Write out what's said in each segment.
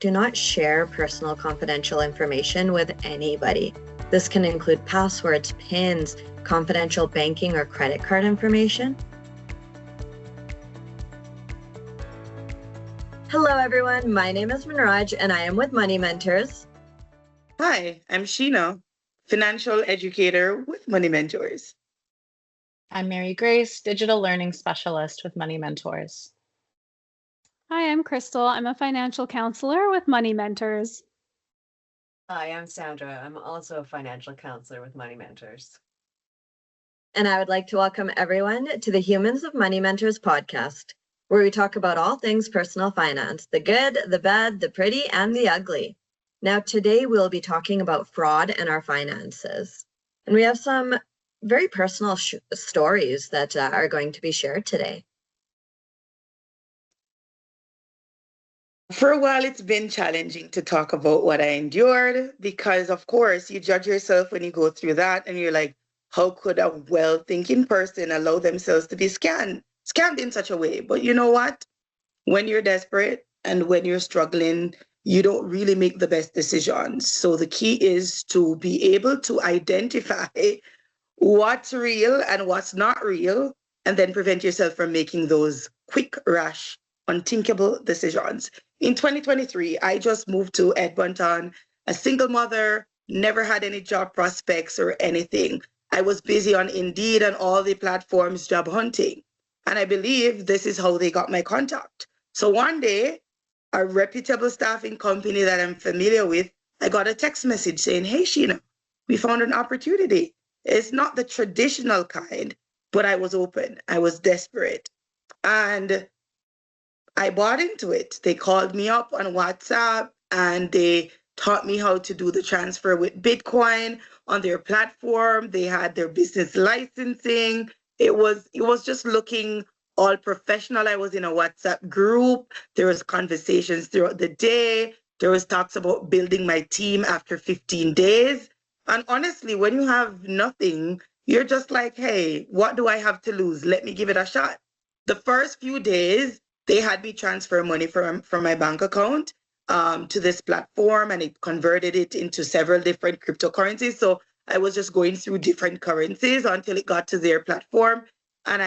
Do not share personal confidential information with anybody. This can include passwords, PINs, confidential banking or credit card information. Hello everyone, my name is Manraj and I am with Money Mentors. Hi, I'm Sheena, financial educator with Money Mentors. I'm Mary Grace, digital learning specialist with Money Mentors. Hi, I'm Crystal. I'm a financial counselor with Money Mentors. Hi, I'm Sandra. I'm also a financial counselor with Money Mentors. And I would like to welcome everyone to the Humans of Money Mentors podcast, where we talk about all things personal finance, the good, the bad, the pretty, and the ugly. Now, today we'll be talking about fraud and our finances. And we have some very personal stories that are going to be shared today. For a while, it's been challenging to talk about what I endured because, of course, you judge yourself when you go through that and you're like, how could a well-thinking person allow themselves to be scammed in such a way? But you know what? When you're desperate and when you're struggling, you don't really make the best decisions. So the key is to be able to identify what's real and what's not real, and then prevent yourself from making those quick, rash, unthinkable decisions. In 2023, I just moved to Edmonton, a single mother, never had any job prospects or anything. I was busy on Indeed and all the platforms job hunting. And I believe this is how they got my contact. So one day, a reputable staffing company that I'm familiar with, I got a text message saying, hey, Sheena, we found an opportunity. It's not the traditional kind, but I was open. I was desperate. And I bought into it. They called me up on WhatsApp and they taught me how to do the transfer with Bitcoin on their platform. They had their business licensing. It was just looking all professional. I was in a WhatsApp group. There was conversations throughout the day. There was talks about building my team after 15 days. And honestly, when you have nothing, you're just like, hey, what do I have to lose? Let me give it a shot. The first few days, they had me transfer money from my bank account to this platform, and it converted it into several different cryptocurrencies. So I was just going through different currencies until it got to their platform. And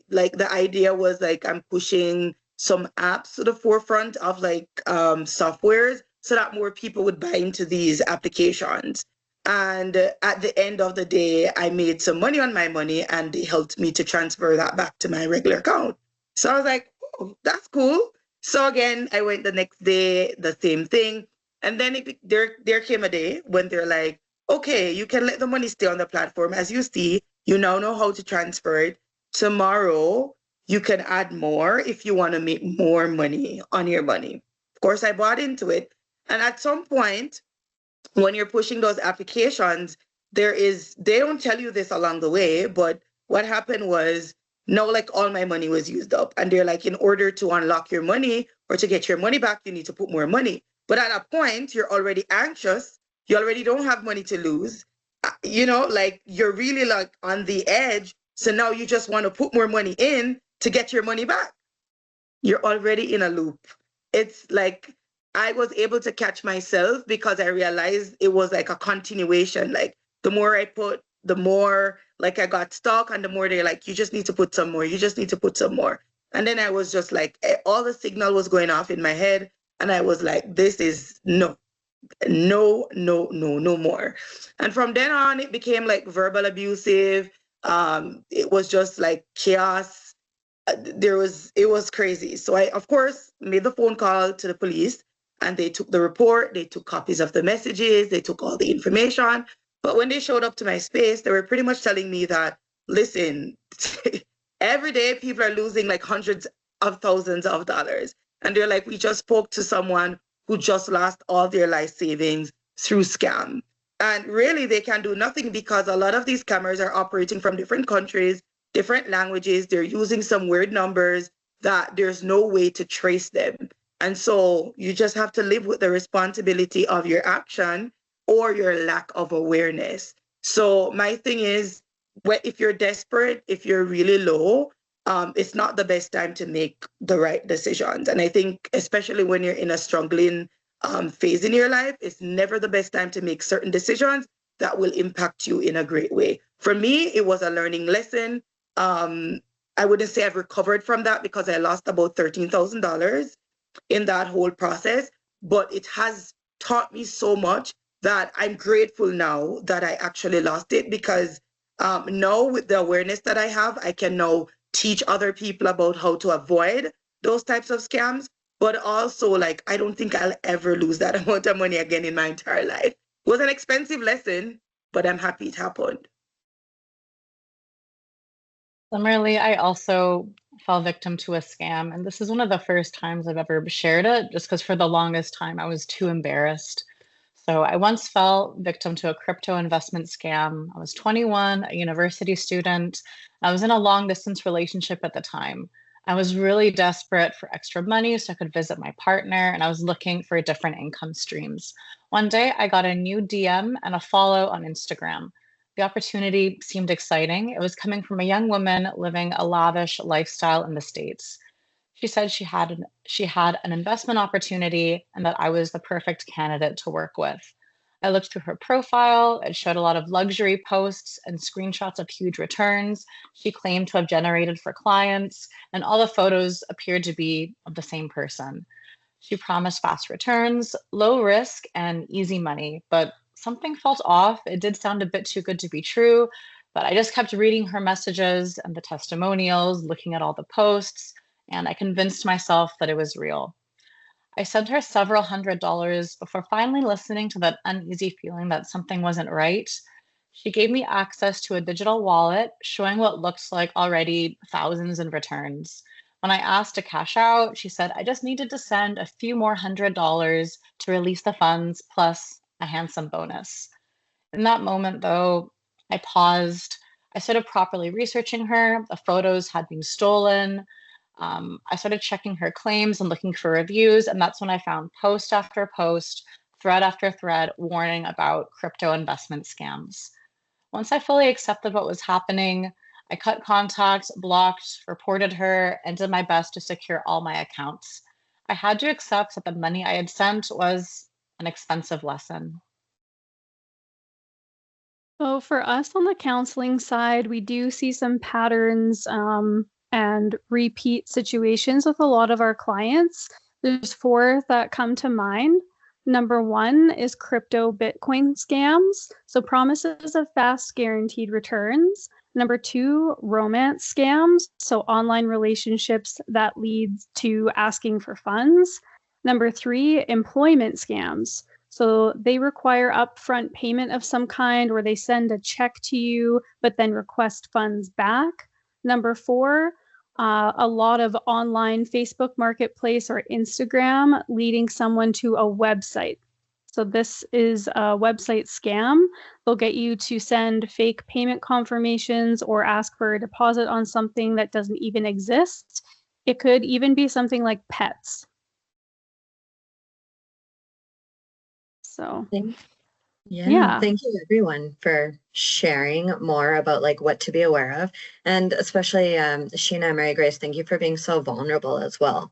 the idea was like, I'm pushing some apps to the forefront of softwares so that more people would buy into these applications. And at the end of the day, I made some money on my money and they helped me to transfer that back to my regular account. So I was like, oh, that's cool. So again, I went the next day, the same thing. And then there came a day when they're like, okay, you can let the money stay on the platform. As you see, you now know how to transfer it. Tomorrow, you can add more if you want to make more money on your money. Of course, I bought into it. And at some point, when you're pushing those applications, they don't tell you this along the way, but what happened was, no, like all my money was used up. And they're like, in order to unlock your money or to get your money back, you need to put more money. But at a point, you're already anxious. You already don't have money to lose. You're really like on the edge. So now you just want to put more money in to get your money back. You're already in a loop. It's like, I was able to catch myself because I realized it was like a continuation. Like the more I put, the more like I got stuck, and the more they're like, you just need to put some more. You just need to put some more. And then I was just like, all the signal was going off in my head. And I was like, this is no more. And from then on, it became like verbal abusive. It was just like chaos. It was crazy. So I, of course, made the phone call to the police. And they took the report, they took copies of the messages, they took all the information. But when they showed up to my space, they were pretty much telling me that, listen, every day people are losing like hundreds of thousands of dollars. And they're like, we just spoke to someone who just lost all their life savings through scam. And really, they can do nothing because a lot of these scammers are operating from different countries, different languages. They're using some weird numbers that there's no way to trace them. And so you just have to live with the responsibility of your action or your lack of awareness. So my thing is, if you're desperate, if you're really low, it's not the best time to make the right decisions. And I think especially when you're in a struggling phase in your life, it's never the best time to make certain decisions that will impact you in a great way. For me, it was a learning lesson. I wouldn't say I've recovered from that because I lost about $13,000 in that whole process, but it has taught me so much that I'm grateful now that I actually lost it, because now with the awareness that I have, I can now teach other people about how to avoid those types of scams. But also, like, I don't think I'll ever lose that amount of money again in my entire life. It was an expensive lesson, but I'm happy it happened. Similarly, I also fell victim to a scam, and this is one of the first times I've ever shared it, just because for the longest time I was too embarrassed. So I once fell victim to a crypto investment scam. I was 21, a university student. I was in a long distance relationship at the time. I was really desperate for extra money so I could visit my partner, and I was looking for different income streams. One day I got a new DM and a follow on Instagram. The opportunity seemed exciting. It was coming from a young woman living a lavish lifestyle in the States. She said she had an investment opportunity and that I was the perfect candidate to work with. I looked through her profile. It showed a lot of luxury posts and screenshots of huge returns she claimed to have generated for clients, and all the photos appeared to be of the same person. She promised fast returns, low risk, and easy money, but something felt off. It did sound a bit too good to be true, but I just kept reading her messages and the testimonials, looking at all the posts, and I convinced myself that it was real. I sent her several $100s before finally listening to that uneasy feeling that something wasn't right. She gave me access to a digital wallet showing what looks like already thousands in returns. When I asked to cash out, she said I just needed to send a few more $100 to release the funds plus a handsome bonus. In that moment, though, I paused. I started properly researching her. The photos had been stolen. I started checking her claims and looking for reviews, and that's when I found post after post, thread after thread, warning about crypto investment scams. Once I fully accepted what was happening, I cut contact, blocked, reported her, and did my best to secure all my accounts. I had to accept that the money I had sent was an expensive lesson. So for us on the counseling side, we do see some patterns and repeat situations with a lot of our clients. There's 4 that come to mind. Number 1 is crypto Bitcoin scams. So promises of fast guaranteed returns. Number 2, romance scams. So online relationships that leads to asking for funds. Number 3, employment scams. So they require upfront payment of some kind, or they send a check to you, but then request funds back. Number 4, a lot of online Facebook Marketplace or Instagram leading someone to a website. So this is a website scam. They'll get you to send fake payment confirmations or ask for a deposit on something that doesn't even exist. It could even be something like pets. So Yeah, thank you everyone for sharing more about like what to be aware of, and especially Sheena and Mary Grace, thank you for being so vulnerable as well.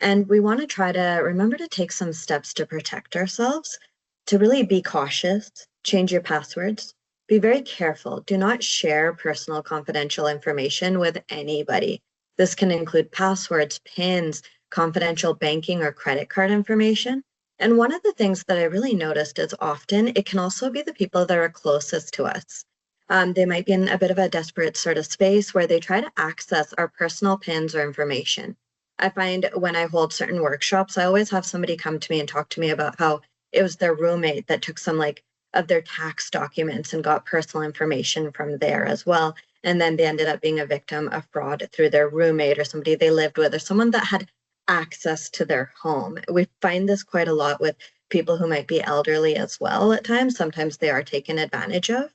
And we want to try to remember to take some steps to protect ourselves, to really be cautious, change your passwords, be very careful. Do not share personal confidential information with anybody. This can include passwords, PINs, confidential banking or credit card information. And one of the things that I really noticed is often it can also be the people that are closest to us. They might be in a bit of a desperate sort of space where they try to access our personal PINs or information. I find when I hold certain workshops, I always have somebody come to me and talk to me about how it was their roommate that took some like of their tax documents and got personal information from there as well. And then they ended up being a victim of fraud through their roommate or somebody they lived with or someone that had access to their home. We find this quite a lot with people who might be elderly as well at times. Sometimes they are taken advantage of.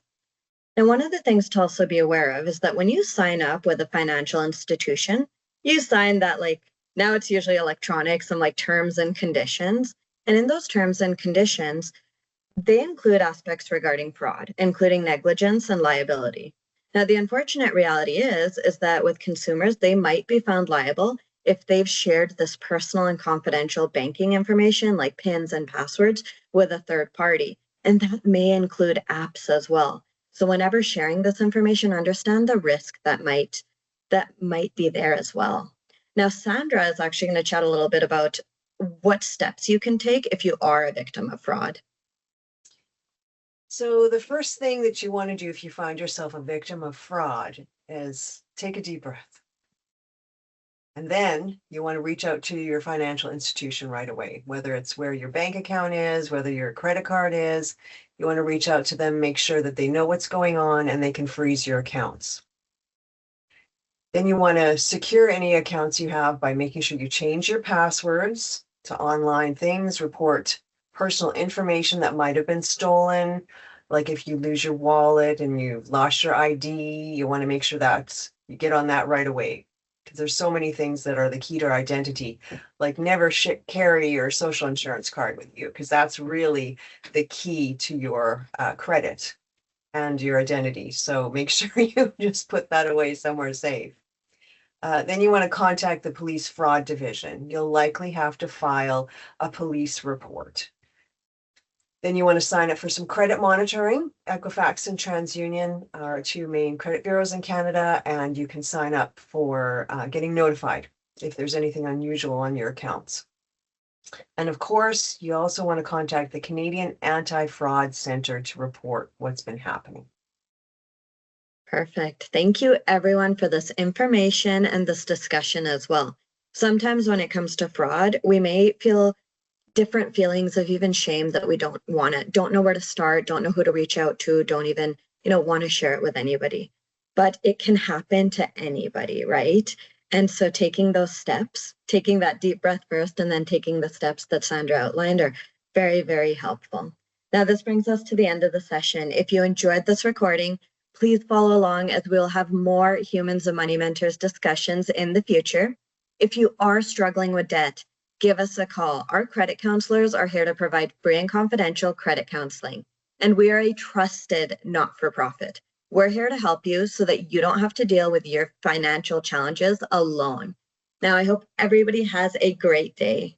And one of the things to also be aware of is that when you sign up with a financial institution, you sign that like, now it's usually electronic, some like terms and conditions. And in those terms and conditions, they include aspects regarding fraud, including negligence and liability. Now, the unfortunate reality is that with consumers, they might be found liable if they've shared this personal and confidential banking information like PINs and passwords with a third party. And that may include apps as well. So whenever sharing this information, understand the risk that might be there as well. Now, Sandra is actually going to chat a little bit about what steps you can take if you are a victim of fraud. So the first thing that you want to do if you find yourself a victim of fraud is take a deep breath. And then you want to reach out to your financial institution right away, whether it's where your bank account is, whether your credit card is. You want to reach out to them, make sure that they know what's going on and they can freeze your accounts. Then you want to secure any accounts you have by making sure you change your passwords to online things, report personal information that might have been stolen. Like if you lose your wallet and you've lost your ID, you want to make sure that you get on that right away. Because there's so many things that are the key to our identity, like never carry your social insurance card with you, because that's really the key to your credit and your identity. So make sure you just put that away somewhere safe. Then you want to contact the police fraud division. You'll likely have to file a police report. Then you want to sign up for some credit monitoring. Equifax and TransUnion are two main credit bureaus in Canada, and you can sign up for getting notified if there's anything unusual on your accounts. And of course, you also want to contact the Canadian Anti-Fraud Centre to report what's been happening. Perfect. Thank you everyone for this information and this discussion as well. Sometimes when it comes to fraud, we may feel different feelings of even shame that we don't know where to start, don't know who to reach out to, don't even, want to share it with anybody. But it can happen to anybody, right? And so taking those steps, taking that deep breath first, and then taking the steps that Sandra outlined are very, very helpful. Now, this brings us to the end of the session. If you enjoyed this recording, please follow along as we'll have more Humans of Money Mentors discussions in the future. If you are struggling with debt, give us a call. Our credit counselors are here to provide free and confidential credit counseling. And we are a trusted not-for-profit. We're here to help you so that you don't have to deal with your financial challenges alone. Now, I hope everybody has a great day.